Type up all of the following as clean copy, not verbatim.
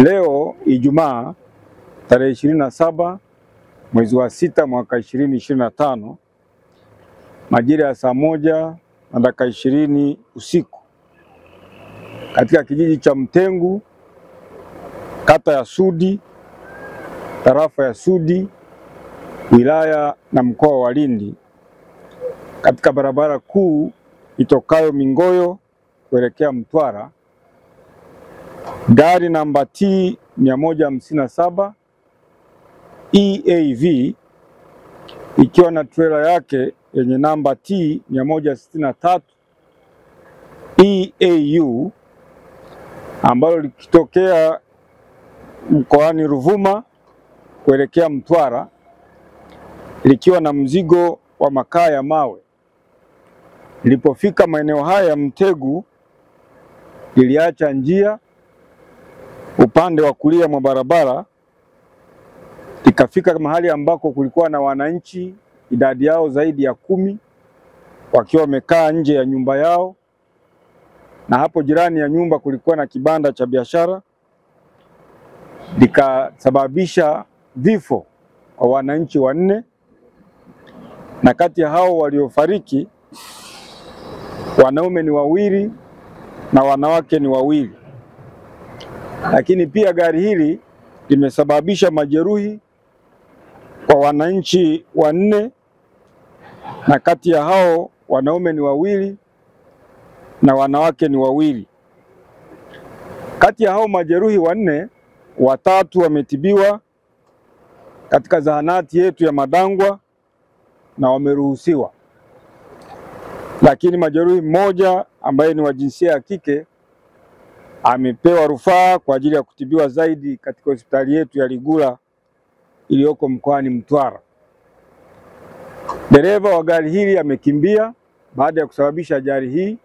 Leo Ijumaa tarehe 27 mwezi wa 6 mwaka 2025 majira ya saa 1:20 usiku katika kijiji cha Mtengu, kata ya Sudi, tarafa ya Sudi, wilaya na mkoa wa Lindi, katika barabara kuu itokayo Mingoyo kuelekea Mtwara, gari namba T 157 EAV ikiwa na trailer yake yenye namba T 163 EAU ambalo likitokea mkoani Ruvuma kuelekea Mtwara, likiwa na mzigo wa makaa ya mawe. Lilipofika maeneo haya ya Mtegu, liliacha njia upande wa kulia mwa barabara, likafika mahali ambako kulikuwa na wananchi idadi yao zaidi ya 10 wakiwa wamekaa nje ya nyumba yao, na hapo jirani ya nyumba kulikuwa na kibanda cha biashara, likasababisha vifo kwa wananchi 4, na kati ya hao waliofariki wanaume ni 2 na wanawake ni 2. Lakini pia gari hili limesababisha majeruhi kwa wananchi 4, na kati ya hao wanaume ni 2 na wanawake ni 2. Kati ya hao majeruhi 4, 3 wametibiwa katika zahanati yetu ya Madangwa na wameruhusiwa, lakini majeruhi mmoja ambaye ni wa jinsia ya kike amepewa rufaa kwa ajili ya kutibiwa zaidi katika hospitali yetu ya Ligula iliyoko mkoani Mtwara. Dereva wa gari hili amekimbia baada ya kusababisha ajali hii,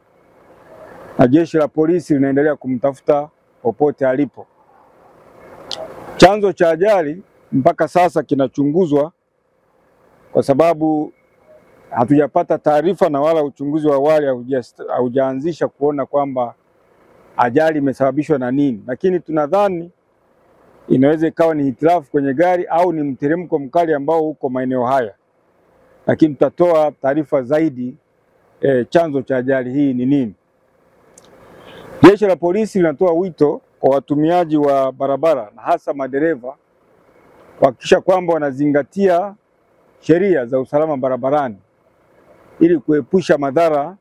na jeshi la polisi linaendelea kumtafuta popote alipo. Chanzo cha ajali mpaka sasa kinachunguzwa, kwa sababu hatujapata taarifa na wala uchunguzi wa awali haujaanzisha kuona kwamba ajali imesababishwa na nini, lakini tunadhani inaweza ikawa ni hitilafu kwenye gari au ni mteremko mkali ambao uko maeneo haya, lakini tutatoa taarifa zaidi chanzo cha ajali hii ni nini. Jeshi la polisi linatoa wito kwa watumiaji wa barabara na hasa madereva kuhakikisha kwamba wanazingatia sheria za usalama barabarani ili kuepusha madhara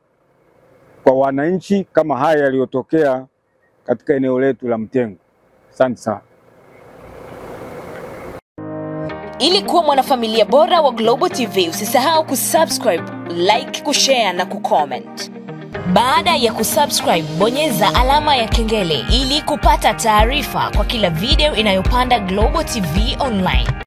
kwa wananchi kama haya yaliyotokea katika eneo letu la Mtengu. Asante sana. Ili kuwa mwanafamilia bora wa Global TV, usisahau kusubscribe, like, kushare na kucomment. Baada ya kusubscribe, bonyeza alama ya kengele ili kupata taarifa kwa kila video inayopanda Global TV Online.